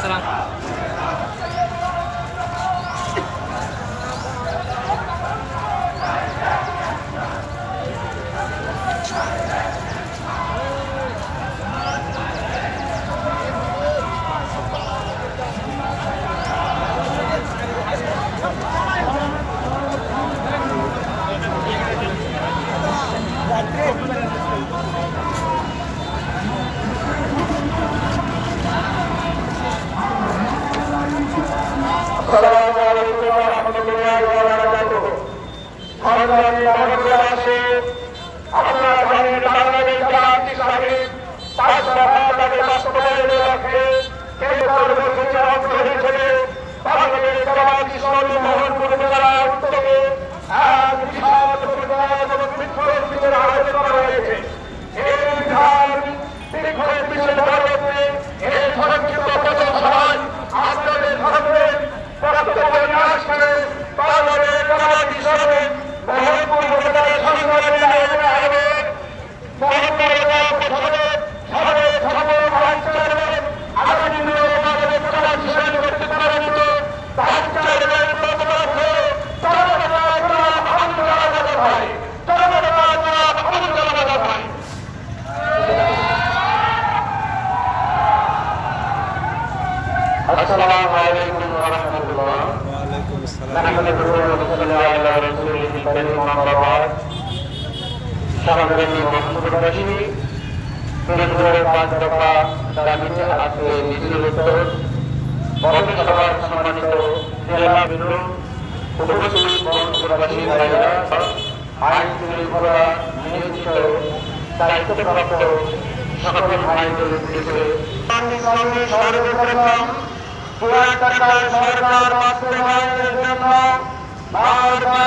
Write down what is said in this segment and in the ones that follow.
আসসালাম। সরকার বাস্তবায়নের জন্য বারবার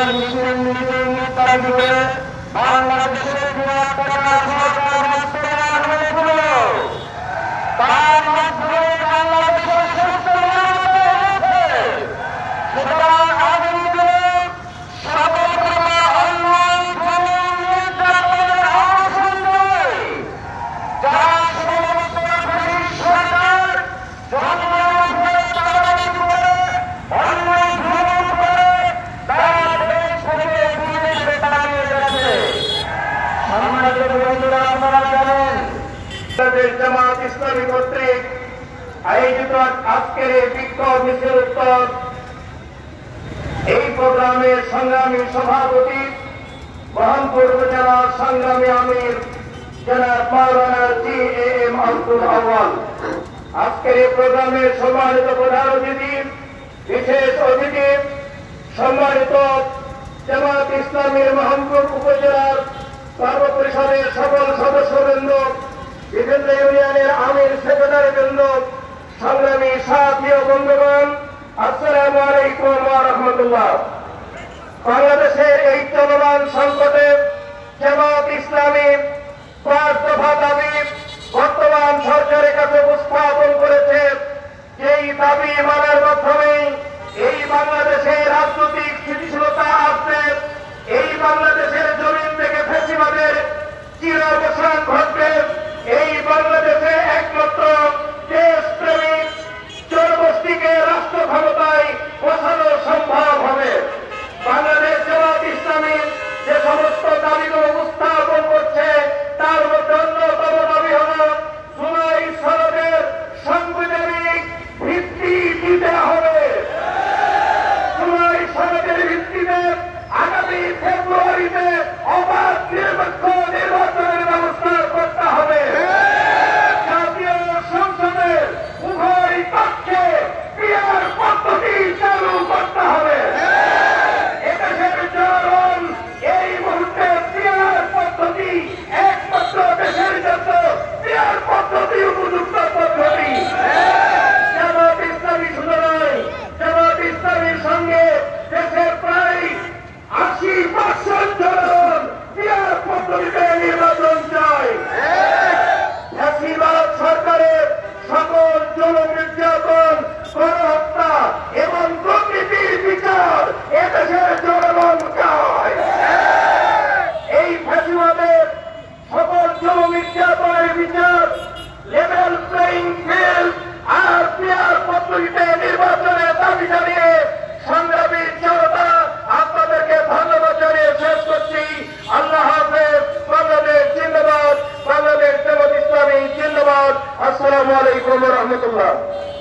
বাংলাদেশের সরকার বাস্তবায়ন হয়েছিল। তার মাধ্যমে বাংলাদেশের সুতরাং আগামী দিনে সকল অন্যায় নির্যাতনের অবসান নয়, যারা সমস্ত সরকার জামাত ইসলামী কর্তৃক আয়োজিত আজকের এই বিক্ষোভ মিছিল উত্তর এই প্রোগ্রামের সংগ্রামী সভাপতি বহরমপুর উপজেলার সংগ্রামী আমির জনাব মাওলানা জি.এ.এম. আব্দুল আউয়াল। আজকের এই প্রোগ্রামের সম্মানিত প্রধান অতিথি, বিশেষ অতিথি, সম্মানিত জামাত ইসলামীর বহরমপুর উপজেলার সর্বপরিষদের সকল সদস্যবৃন্দ, বিভিন্ন ইউনিয়নের আমির সেক্রেটারিবৃন্দ, সংগ্রামী সাথী ও বন্ধুগণ, আসসালামু আলাইকুম ওয়া রাহমাতুল্লাহ। বাংলাদেশের এই চলমান সংকটে জামাত ইসলামী ৫ দফা দাবি বর্তমান সরকারের কাছে উপস্থাপন করেছে। এই দাবি মানার মাধ্যমে এই বাংলাদেশের রাজনৈতিক স্থিতিশীলতা আসবে, এই বাংলাদেশের জমিন থেকে ফ্যাসিবাদের চিরাবসান ঘটবে, এই বাংলাদেশে একমাত্র দেশপ্রেমিক জনগোষ্ঠীকে রাষ্ট্র ক্ষমতায় বসানো সম্ভব হবে। বাংলাদেশ জামাত ইসলামী যে সমস্ত দাবিগুলো উপস্থাপন করছে তার মধ্যে অন্যতম দাবি হল জুলাই সনদের সাংবিধানিক ভিত্তি দিতে হবে। জুলাই সনদের ভিত্তিতে আগামী ফেব্রুয়ারিতে অবাধ নিরপেক্ষ নির্বাচনের ব্যবস্থা করতে হবে।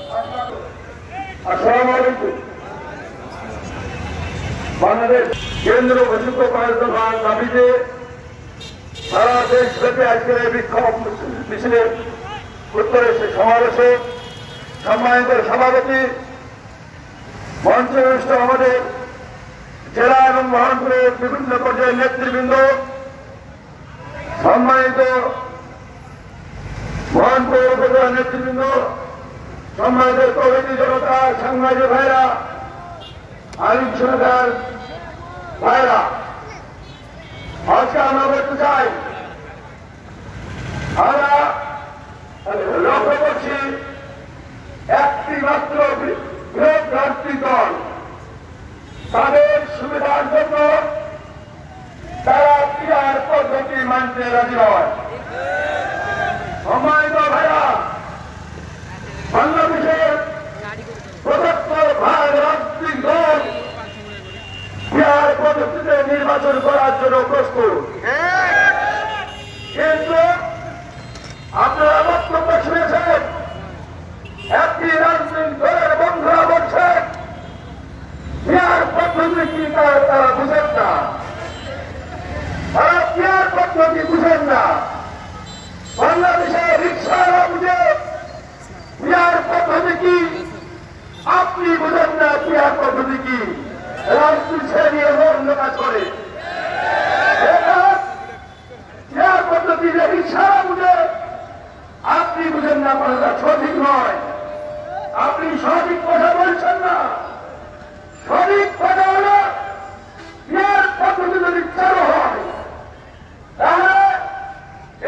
আসসালামু আলাইকুম। বাংলাদেশ কেন্দ্র ঘোষিত কয়েক দফা দাবিতে সারা দেশব্যাপী আজকের এই বিক্ষোভ মিছিলের উত্তরে সমাবেশে সম্মানিত সভাপতি, মঞ্চস্থ আমাদের জেলা এবং মহানপুরের বিভিন্ন পর্যায়ের নেতৃবৃন্দ, সম্মানিত মহানপুর উপজেলা নেতৃবৃন্দ, সম্মানিত কমিটি জনতা, সাংবাদিক ভাইরা, আইন শৃঙ্খলার ভাইরা, আজকে আমরা বলতে চাই, আমরা লক্ষ্য করছি একটি মাত্র বৃহৎ রাজনৈতিক দল তাদের সুবিধার জন্য তারা পিআর পদ্ধতি মানতে রাজি হয়। সম্মানিত ভাইরা, বাংলাদেশের ৭৫ ভাগ রাজনৈতিক দল পিআর পদ্ধতিতে নির্বাচন করার জন্য প্রস্তুত, কিন্তু আপনারা বক্তব্য শুনেছেন একটি রাজনৈতিক দলের বন্ধুরা বলছেন পিআর পদ্ধতি কি তারা বুঝেন না, তারা পিআর পদ্ধতি বুঝেন না। বাংলাদেশের রিক্সারা বুঝে পিআর পদ্ধতি কি, আপনি বুঝেন না পিআর পদ্ধতি কি, রাজনীতি ছেড়ে নিয়ে অন্য কাজ করে। পিআর পদ্ধতি যে রিক্সারা বুঝে আপনি বুঝেন না, কথাটা সঠিক নয়। আপনি সঠিক কথা বলছেন না। সঠিক কথা হল পিআর পদ্ধতি যদি চালু হয় তাহলে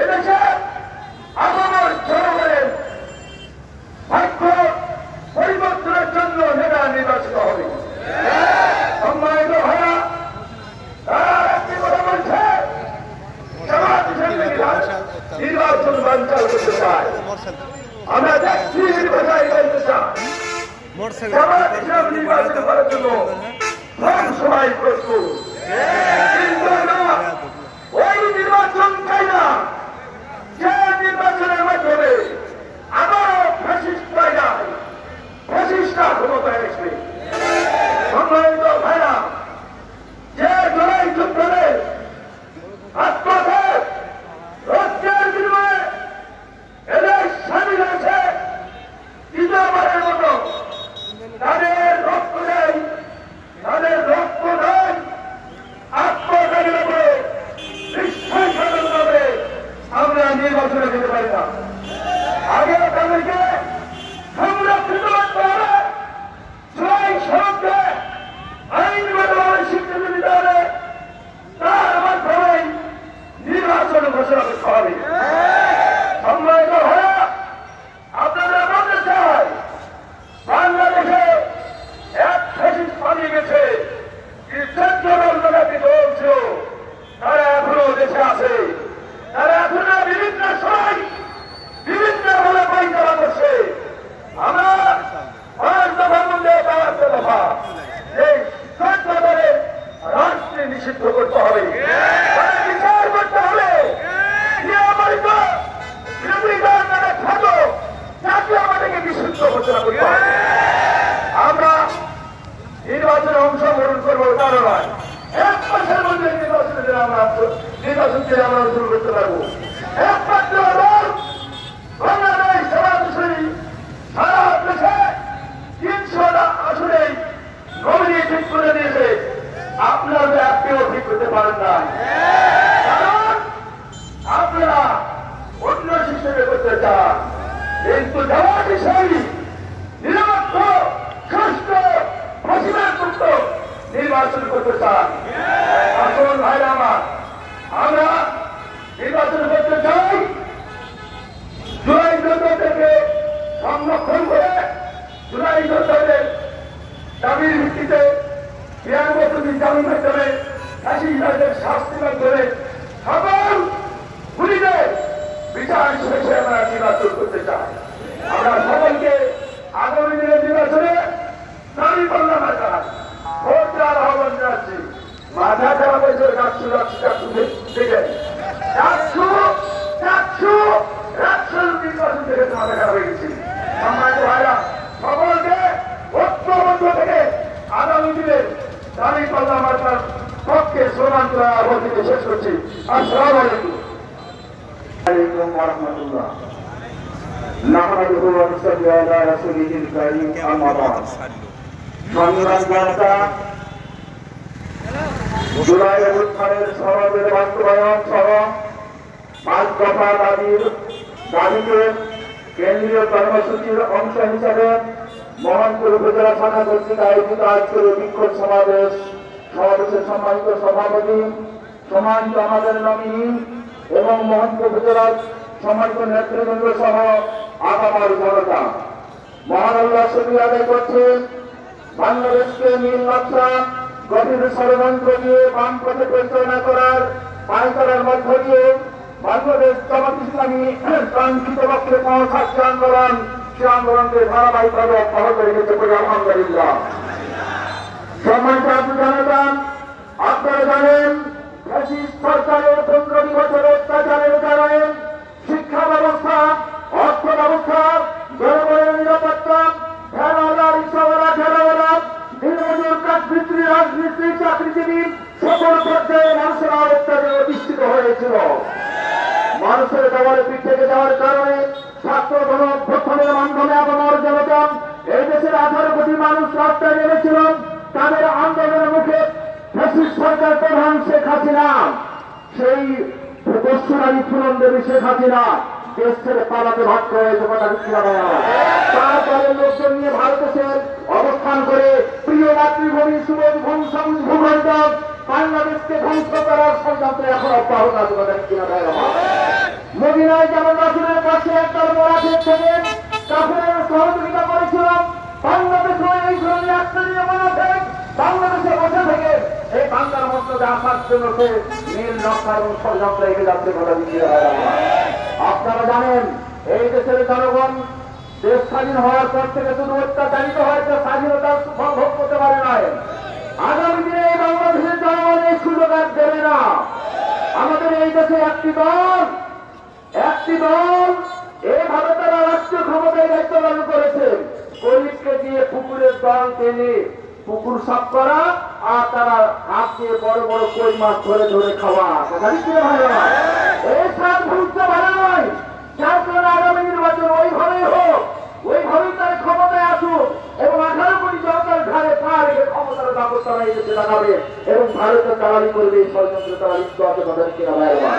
এদেশে আগামী জনগণের ভাগ্য পরিবর্তনের জন্য নেতা নির্বাচিত হবে। সম্মানিত ভাইরা, তারা একটি কথা বলছে নির্বাচন বানচাল করতে চায়। আমরা দেখছি নির্বাচন বলতে চাই, নির্বাচন করার জন্য সব সময় প্রস্তুত, কিন্তু ওই নির্বাচন চাই না যে নির্বাচনের মাধ্যমে আবারও ফ্যাসিস্ট পাই যায়, ফ্যাসিস্টরা ক্ষমতায় আসবে। সম্মানিত ভাইরা, যে জুলাই যুদ্ধে আত্মঘাত রক্তের বিনিময়ে এদের স্বামী রয়েছে, দ্বিতীয়বারের মতো তাদের রক্ত দেয়, তাদের রক্ত দেয় আত্মঘাতের উপরে বিশ্বাস হবে আমরা নির্বাচনে যেতে পারি না। আগে তাদেরকে সংরক্ষিত করতে হবে, জুলাই সড়ককে আইনগতভাবে স্বীকৃতি দিতে হবে, তার মাধ্যমে নির্বাচন ঘোষণা করতে হবে। সম্মানিত ভাইরা, আপনারা বলতে চাই বাংলাদেশে এক ফ্যাসিস্ট পালিয়ে গেছে, কিন্তু দল ছিল তারা এখনো দেশে আছে, তারা এখনো বিভিন্ন সময় বিভিন্ন ভাবে পরিচালনা করছে। আমরা ৫ দফার মধ্যে ৫ দফা এই ১৪ দলের রাজনীতি নিষিদ্ধ করতে হবে, বিচার করতে হবে। বিরোধী দল যারা থাকো তাকে আমাদেরকে নিষিদ্ধ ঘোষণা করতে হবে। আমরা নির্বাচনে অংশগ্রহণ করবো তারা নয়, ১ মাসের মধ্যে নির্বাচনকে আমরা শুরু করতে পারবো। একমাত্র দল বাংলাদেশ সমাজসেবী সারা দেশে ৩০০ আসনে নমিনি ঠিক করে দিয়েছে, আপনারা তো একটিও ঠিক করতে পারেন না, কারণ আপনারা অন্য সিস্টেমে করতে চান, কিন্তু জামাত ইসলামী নিরপেক্ষ সুস্থ ফসিবাদমুক্ত নির্বাচন করতে চান। আসল ভাইরা আমার, আমরা নির্বাচন করতে চাই জুলাই যোদ্ধাদেরকে সংরক্ষণ করে, জুলাই যোদ্ধাদের দাবির ভিত্তিতে ৯২ জামিন মাধ্যমে ফাঁসিবাদের শাস্তি মাধ্যমে সকল খুনিদের বিচার শেষে আমরা নির্বাচন করতে চাই। আমরা সকলকে আগামী দিনের নির্বাচনে দাবি করলাম, ভোট দেওয়ার আহ্বান জানাচ্ছি। মাথা খারাপ হয়েছে, রাখছু দেখে রাখছু নির্বাচন দেখে মাথা খারাপ হয়ে গেছি। সম্মানিত ভাইরা, আবহাওয়া শেষ করছি। আসসালামু আলাইকুম ওয়া রাহমাতুল্লাহ। নাহমাদুহু ওয়া নুসাল্লি আলা রাসূলিহিল কারীম, আম্মা বা'দ। সংগ্রামী জনতা, জুলাই অভ্যুত্থানের সনদের বাস্তবায়ন সহ 5 দফা দাবিতে কেন্দ্রীয় কর্মসূচির অংশ হিসাবে মোহনপুর উপজেলা শাখা কর্তৃক আয়োজিত আজকের বিক্ষোভ সমাবেশের সম্মানিত সভাপতি, সম্মানিত আমাদের নমিনি এবং মোহনপুর উপজেলার সম্মানিত নেতৃবৃন্দ সহ আগামার জনতা, মহান আল্লাহ শুকরিয়া আদায় করছে। বাংলাদেশকে নীল নকশা গভীর ষড়যন্ত্র দিয়ে বাম পথে পরিচালনা করার পায়তারার মধ্য দিয়ে বাংলাদেশ জামাত ইসলামী কাঙ্ক্ষিত লক্ষ্যে পৌঁছাচ্ছে আন্দোলন, সে আন্দোলনকে ধারাবাহিকভাবে অব্যাহত রেখেছে বলে আলহামদুলিল্লাহ। সম্মানিত জনতা, আপনারা জানেন ফ্যাসিস্ট সরকারের 15 বছরের অত্যাচারের কারণে শিক্ষা ব্যবস্থা, অর্থ ব্যবস্থা, জনগণের নিরাপত্তা, ঠেলাওয়ালা, রিক্সাওয়ালা, ঠেলাওয়ালা, দিনমজুর, কাঠমিস্ত্রি, রাজমিস্ত্রি, চাকরিজীবী সকল পর্যায়ে মানুষের অত্যাচারে অধিষ্ঠিত হয়েছিল। মানুষের দেওয়ালে পিঠ থেকে যাওয়ার কারণে ছাত্র গণঅভ্যুত্থানের মাধ্যমে আপামর জনতা, এই দেশের 18 কোটি মানুষ রাস্তায় নেমেছিল। তাদের আন্দোলনের মুখে ফ্যাসিস্ট সরকার প্রধান শেখ হাসিনা, সেই দস্যুরানী ফুলন দেবী শেখ হাসিনা দেশ ছেড়ে পালাতে বাধ্য হয়েছে। তারপরে লোকজন নিয়ে ভারতবর্ষের অবস্থান করে প্রিয় মাতৃভূমি সুবোধ সবুজ ভূখণ্ড বাংলাদেশকে ধ্বংস করার ষড়যন্ত্র এখন অব্যাহত আছে। মদিনায় যেমন রাসূলের পাশে একদল মুনাফিক থেকে কাফেরের সহযোগিতা করেছিল, বাংলাদেশে এই ধরনের একটা নিয়ে মুনাফিক বাংলাদেশে বসে থেকে এই বাংলার মধ্যে আসার জন্য সে নীল নকশা এবং ষড়যন্ত্র এগিয়ে যাচ্ছে। আপনারা জানেন এই দেশের জনগণ দেশ স্বাধীন হওয়ার পর থেকে শুধু অত্যাচারিত হয়েছে, স্বাধীনতার সুফল ভোগ করতে পারে নাই। আগামী দিনে এই বাংলাদেশের জনগণ এই সুযোগ আর দেবে না। আমাদের এই দেশে একটি দল এইভাবে তারা রাষ্ট্রীয় ক্ষমতায় দায়িত্ব পালন করেছে। গরিবকে দিয়ে পুকুরের দল টেনে পুকুর সাফ করা আর তারা হাত দিয়ে বড় বড় কই মাছ ধরে ধরে খাওয়া, এই সাত ভূমিকা ভালো নয়। যার কারণে আগামী নির্বাচন ওইভাবেই হোক, ওইভাবেই তার ক্ষমতায় আসুক এবং 18 কোটি জনতার ঘাড়ে পা রেখে ক্ষমতার ব্যবস্থা এই দেশে লাগাবে এবং ভারতের দালালি করবে। এই ষড়যন্ত্র তারা লিপ্ত আছে তাদের কিনা ভাইরা।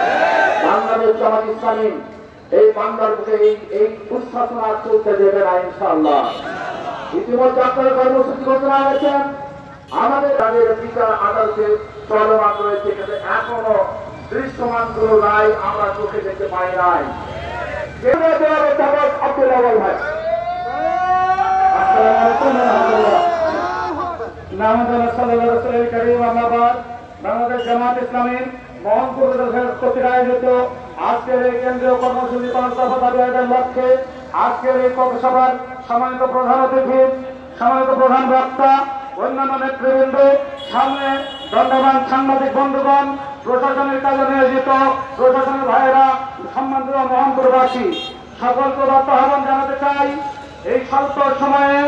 বাংলাদেশ জামাত ইসলামী এই বাংলার বুকে এই দুঃশাসন আর চলতে দেবে না ইনশাআল্লাহ। ইতিমধ্যে আপনারা কর্মসূচি ঘোষণা হয়েছেন, আমাদের তাদের বিচার আদালতে চলমান রয়েছে, কিন্তু এখনো দৃশ্যমান কোন রায় আমরা চোখে দেখতে পাই নাই। আব্দুল আওয়াল ভাই, বাংলাদেশ জামাত ইসলামী মোহনপুর কর্তৃক আয়োজিত আজকের এই কেন্দ্রীয় কর্মসূচি 5 দফা দাবি আদায়ের লক্ষ্যে আজকের এই সভার সম্মানিত প্রধান অতিথি, সম্মানিত প্রধান বক্তা, অন্যান্য নেতৃবৃন্দ, সামনে দণ্ডবান সাংবাদিক বন্ধুগণ, প্রশাসনের কাজে নিয়োজিত প্রশাসনের ভাইয়েরা, সম্মানিত মোহনপুরবাসী, সকলকে আহ্বান জানাতে চাই। এই স্বল্প সময়ে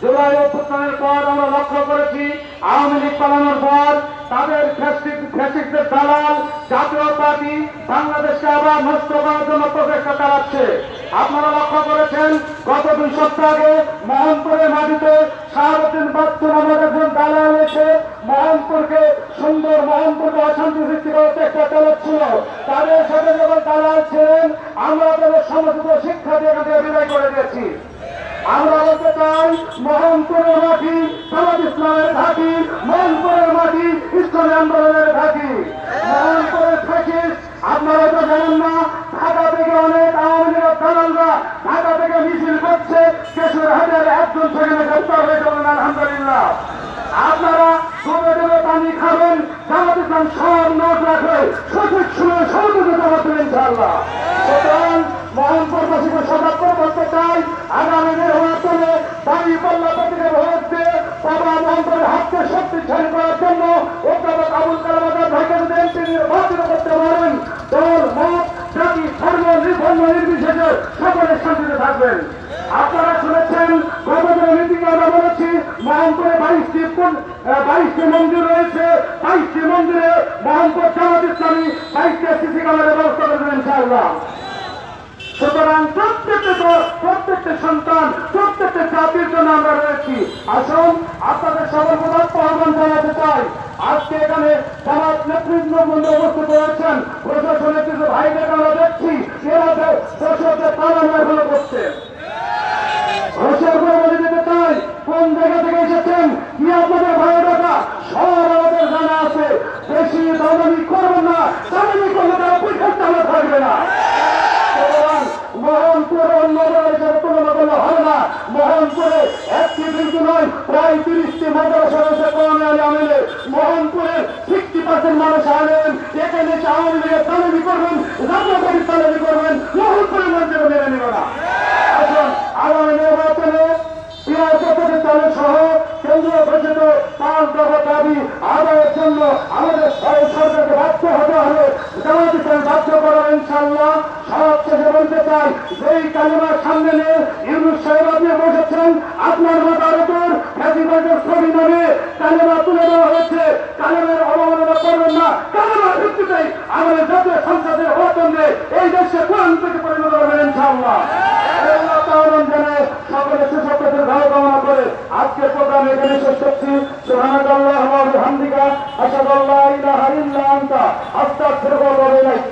জুলাই অভ্যুত্থানের পর আমরা লক্ষ্য করেছি আওয়ামী লীগ পালানোর পর তাদের ফ্যাসিস্টদের দালাল জাতীয় পার্টি বাংলাদেশকে আবার নষ্ট করার জন্য প্রচেষ্টা চালাচ্ছে। আপনারা লক্ষ্য করেছেন গত 2 সপ্তাহ আগে মোহনপুরের মাটিতে শাহাবুদ্দিন বাচ্চু নামের একজন দালাল এসে মোহনপুরকে অশান্তি সৃষ্টি করার চেষ্টা চালাচ্ছিল। তাদের সাথে যখন দালাল ছিলেন আমরা তাদের সমস্ত শিক্ষা দিয়ে এখান থেকে বিদায় করে দিয়েছি। আমরা বলতে চাই মোহনপুরের মাটি জামাত ইসলামের ঘাঁটি, মোহনপুরের মাটি ইসলামী আন্দোলনের ঘাঁটি। মোহনপুরের ফ্যাসিস্ট আপনারা তো জানেন না, ঢাকা থেকে অনেক আওয়ামী লীগের দালালরা ঢাকা থেকে মিছিল করছে, কেশরহাটের একজন সেখানে গ্রেপ্তার হয়ে যাবেন আলহামদুলিল্লাহ। আপনারা ডুবে ডুবে পানি খাবেন, জামাত ইসলাম সব নোট রাখে, সঠিক সময়ে সহযোগিতা করবেন ইনশাআল্লাহ। সুতরাং মোহনপুরবাসীকে সতর্ক করতে চাই, আগামী নির্বাচনে দাবি পাল্লা প্রতীকে ভোট দিয়ে বাবা মোহনপুরের হাতকে শক্তিশালী করার জন্য অধ্যাপক আবুল কালাম আজাদ ভাইকে যদি এমপি নির্বাচিত করতে পারেন, দল, মত, জাতি, ধর্ম, নির্বিশেষে সকলের শান্তিতে থাকবেন। আপনারা শুনেছেন গতদিন মিটিংয়ে আমরা বলেছি মোহনপুরে 22টি মন্দির রয়েছে। 22টি মন্দিরে মোহনপুর জামাত ইসলামী 22টি সিসি ক্যামেরার ব্যবস্থা করবেন ইনশাআল্লাহ। সুতরাং প্রত্যেকটি সন্তান, প্রত্যেকটি জাতির জন্য আমরা রয়েছি। আসুন আপনাদের সর্বপ্রথম আহ্বান জানাতে চাই, আজকে এখানে জামাত নেতৃবৃন্দ উপস্থিত রয়েছেন। প্রশাসনের কিছু ভাইদের আমরা দেখছি এরা দর্শকদের তালা মেঘানো করছে। বলে দিতে চাই কোন জায়গা থেকে এসেছেন, কি আপনাদের ভাইয়েরা সব আমাদের জানা আছে। বেশি দালালি করবেন না, দালালি করলে তারা পরীক্ষা চালু থাকবে না। মোহনপুরে অন্য হিসাবে তুলনা করলে হবে না। মোহনপুরে একটি কিন্তু নয়, প্রায় 30টি মাদ্রাসা রয়েছে কোরআনে আমিলে। মোহনপুরে 60% মানুষ আনেন। এখানে আওয়ামী লীগের তালামি করবেন, জাতীয়তাবাদী তালামি করবেন, মোহনপুরের মধ্যে মেনে নেব না। এখন আগামী নির্বাচনে সহ কেন্দ্রীয় ঘোষিত 5 দফা দাবি আদায়ের জন্য আমাদের সরকারকে বাধ্য হতে হবে, জামাত ইসলাম বাধ্য করার ইনশাআল্লাহ। সবশেষে বলতে চাই, যেই কালিমার সামনে নিয়ে ইউনূস সাহেব আপনি বসেছেন, আপনার মাথার উপর ফ্যাসিবাদের ছবি নামে কালিমা তুলে দেওয়া হয়েছে। কালিমার অবমাননা করবেন না। কালিমার ভিত্তিতেই আমাদের জাতীয় সংসদের ভোটে এই দেশে কোরআন থেকে পরিণত করবেন ইনশাআল্লাহ। সকলে সুশব্দের ভালো কামনা করে আজকের প্রোগ্রাম এখানে শেষ করছি। সুবহানাল্লাহি ওয়া বিহামদিহি আশহাদু আল্লা ইলাহা ইল্লা আনতা আস্তাগফিরুকা ওয়া আতুবু ইলাইক।